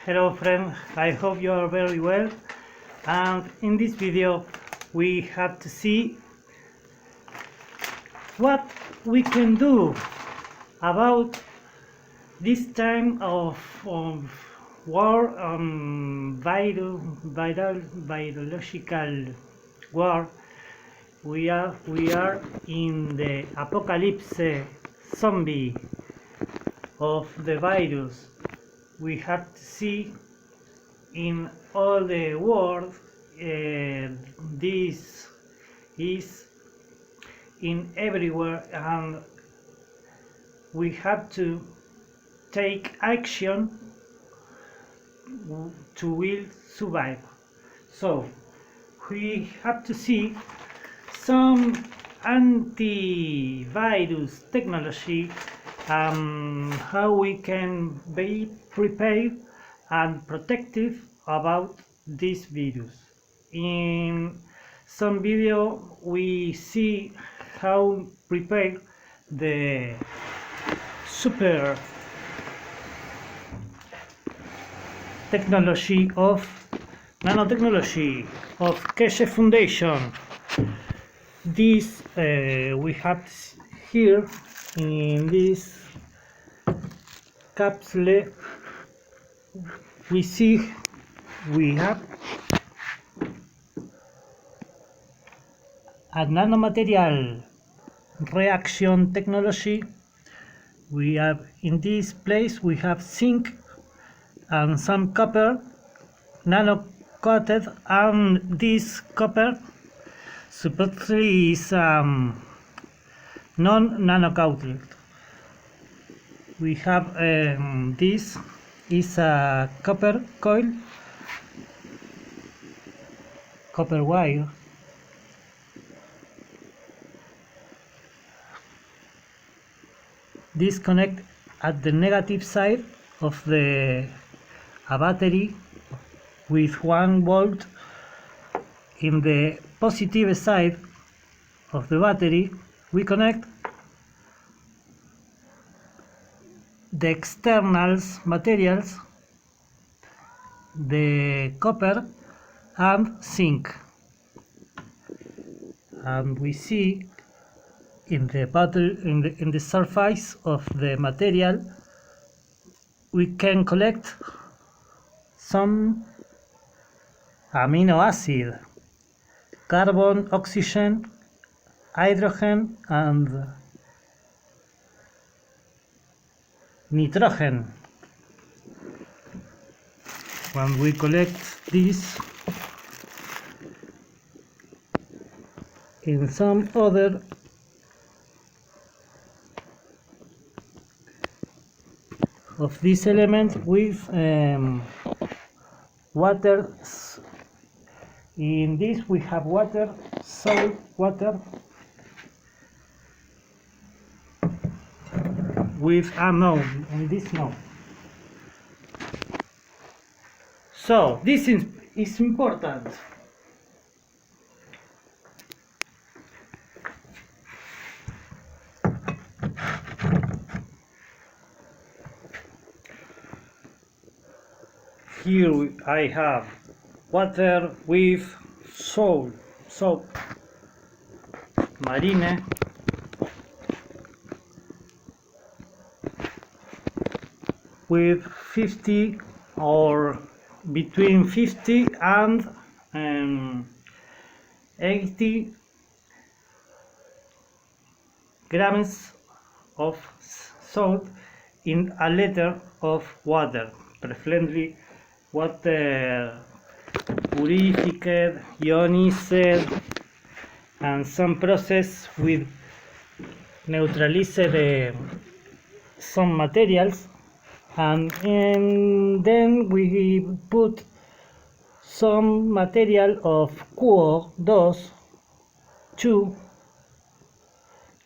Hello friends, I hope you are very well, and in this video we have to see what we can do about this time of war, biological war. We are in the apocalypse zombie of the virus. We have to see in all the world this is in everywhere, and we have to take action to will survive. So we have to see some antivirus technology, how we can be prepared and protective about this virus. In some video we see how prepare the super technology of nanotechnology of Keshe Foundation. This we have here in this capsule. We see we have a nanomaterial reaction technology. We have in this place we have zinc and some copper nano coated, and this copper supposedly is non-nano coated. We have this is a copper coil, copper wire. This connect at the negative side of a battery with 1 volt. In the positive side of the battery we connect the external materials, the copper and zinc, and we see in the battery in the surface of the material we can collect some amino acid, carbon, oxygen, hydrogen and nitrogen. When we collect this in some other of these elements with water. In this we have water, salt water with no, in this no. So this is important. Here I have water with soap marine, with 50 or between 50 and 80 grams of salt in a liter of water, preferably water purified, ionized, and some process with neutralize some materials, and then we put some material of CO2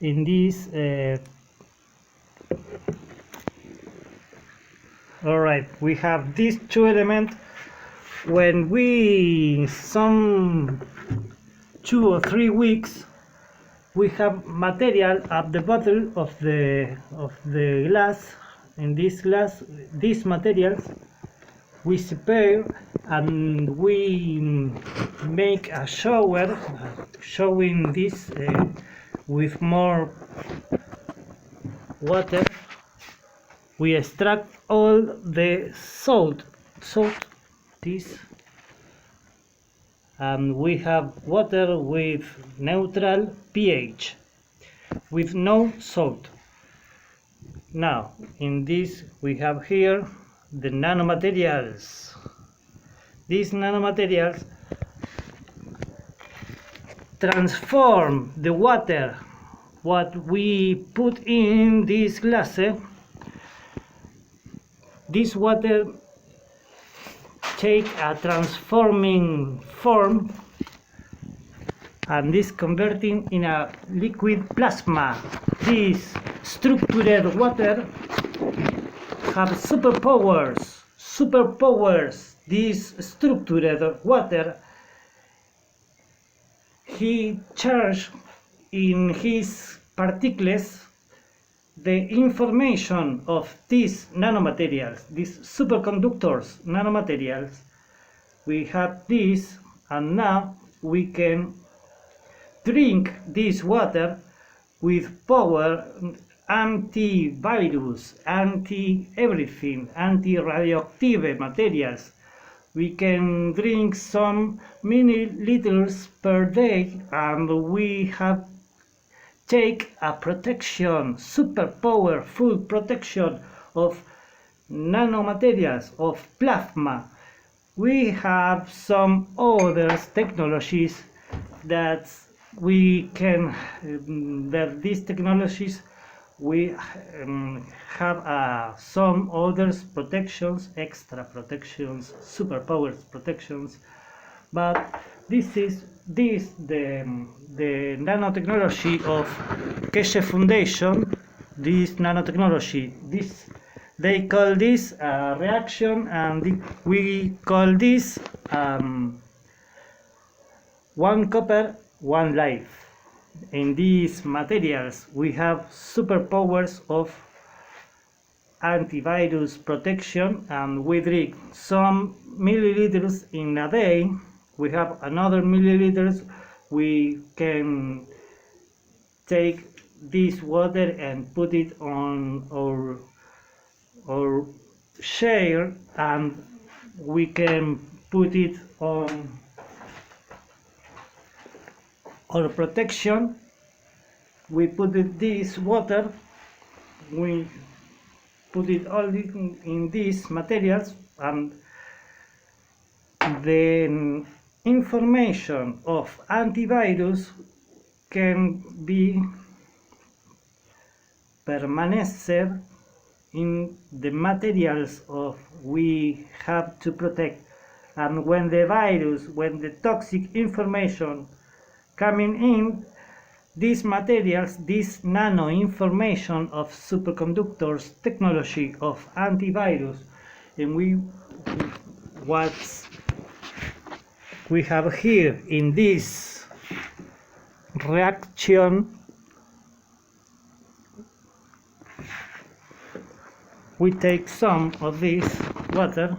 in this. Alright, we have these two elements. When we some 2 or 3 weeks we have material at the bottom of the glass. In this glass, these materials we separe and we make a shower showing this with more water. We extract all the salt this, and we have water with neutral pH with no salt. Now in this we have here the nanomaterials. These nanomaterials transform the water what we put in this glass. This water take a transforming form and is converting in a liquid plasma. This structured water have superpowers. This structured water, he charged in his particles the information of these nanomaterials, these superconductors nanomaterials. We have this, and now we can drink this water with power, antivirus, anti-everything, anti-radioactive materials. We can drink some milliliters per day, and we have take a protection, super powerful protection of nanomaterials, of plasma. We have some other technologies that we can, that these technologies we have some others protections, extra protections, superpowers protections, but this is the nanotechnology of Keshe Foundation. This nanotechnology, they call this a reaction, and we call this one copper, one life. In these materials we have superpowers of antivirus protection, and we drink some milliliters in a day. We have another milliliters. We can take this water and put it on our chair, and we can put it on our protection. We put it this water, we put it all in these materials, and the information of antivirus can be permanent in the materials of we have to protect. And when the virus, when the toxic information coming in, these materials, this nano information of superconductors technology of antivirus, and what we have here in this reaction, we take some of this water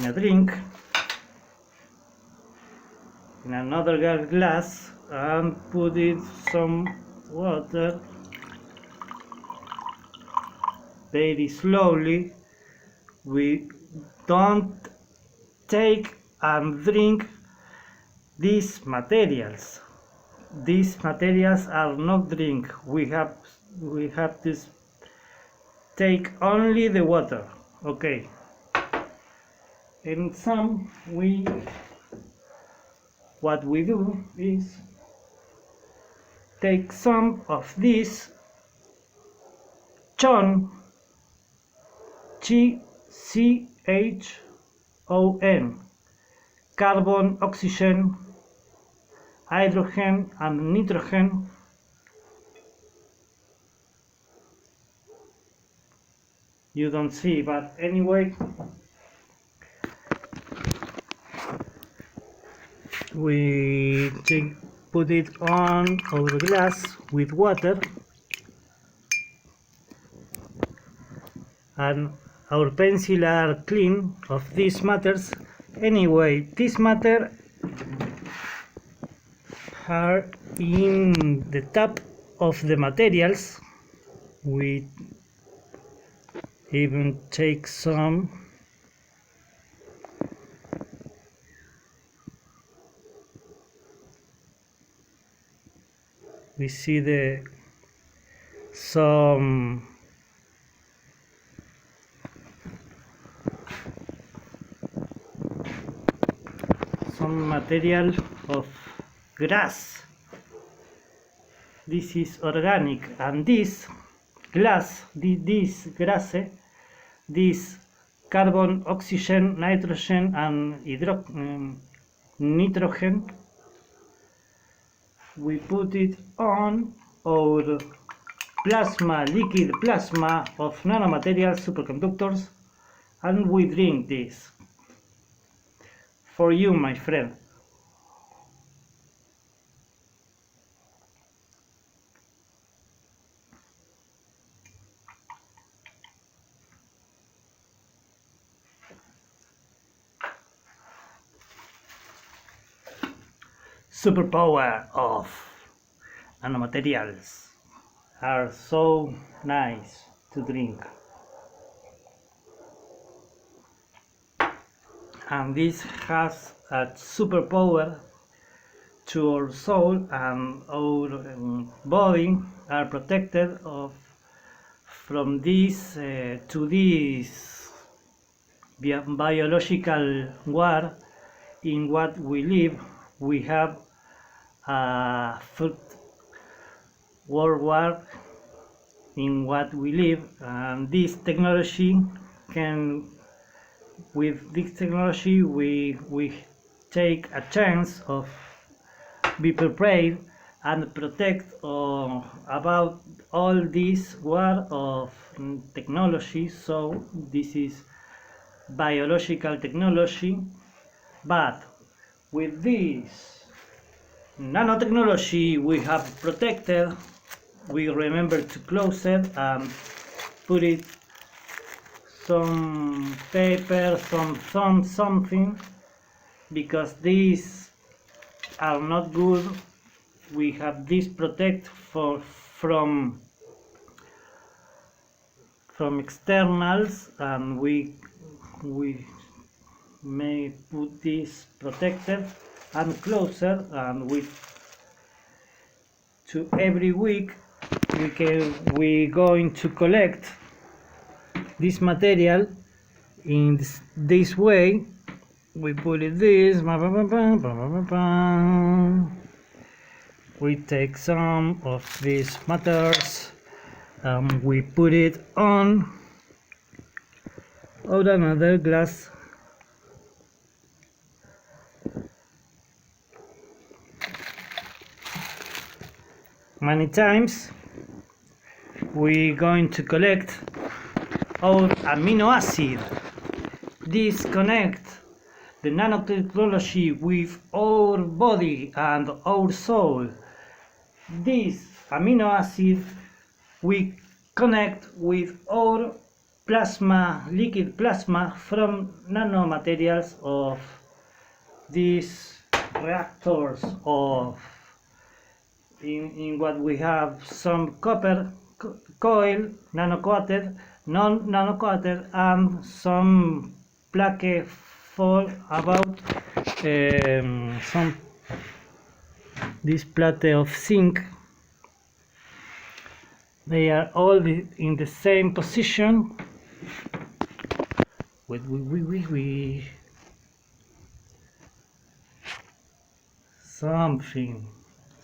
in a drink, in another glass, and put it some water very slowly. We don't take and drink these materials. These materials are not drink. We have to take only the water. Okay. In some, what we do is take some of this CHON, carbon, oxygen, hydrogen and nitrogen, you don't see, but anyway, we put it on our glass with water, and our pencil are clean of these matters. Anyway, this matter are in the top of the materials. We even take some we see some material of grass. This is organic, and this glass, this grass, this carbon, oxygen, nitrogen, and nitrogen, we put it on our plasma, liquid plasma of nanomaterials, superconductors, and we drink this. For you, my friend. Superpower of nanomaterials are so nice to drink, and this has a superpower to our soul, and our body are protected from this to this biological war in what we live. We have a food world war in what we live, and this technology can, with this technology we take a chance of be prepared and protect about all this war of technology. So this is biological technology, but with this nanotechnology we have protected. We remember to close it and put it some paper, something, because these are not good. We have this protect from externals, and we may put this protected and closer, and to every week we going to collect this material in this way. We put it this, we take some of these matters, we put it on another glass. Many times we going to collect our amino acid. This connect the nanotechnology with our body and our soul. This amino acid we connect with our plasma, liquid plasma from nanomaterials of these reactors of in what we have some copper coil, nano-coated, non-nano-coated, and some plaque for about some this plate of zinc. They are all in the same position.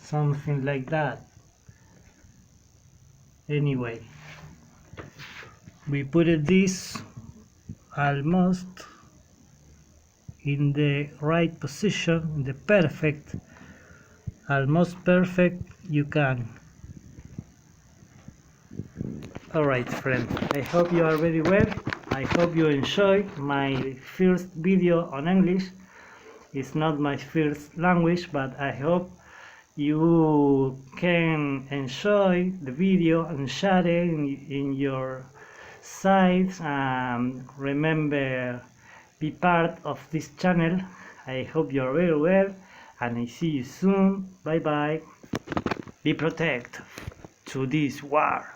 Something like that. Anyway, we put this almost in the right position, the perfect, almost perfect you can. Alright friend, I hope you are very well. I hope you enjoy my first video on English. It's not my first language, but I hope you can enjoy the video and share it in your sides. Remember, be part of this channel. I hope you're very well, and I see you soon. Bye bye. Be protected to this war.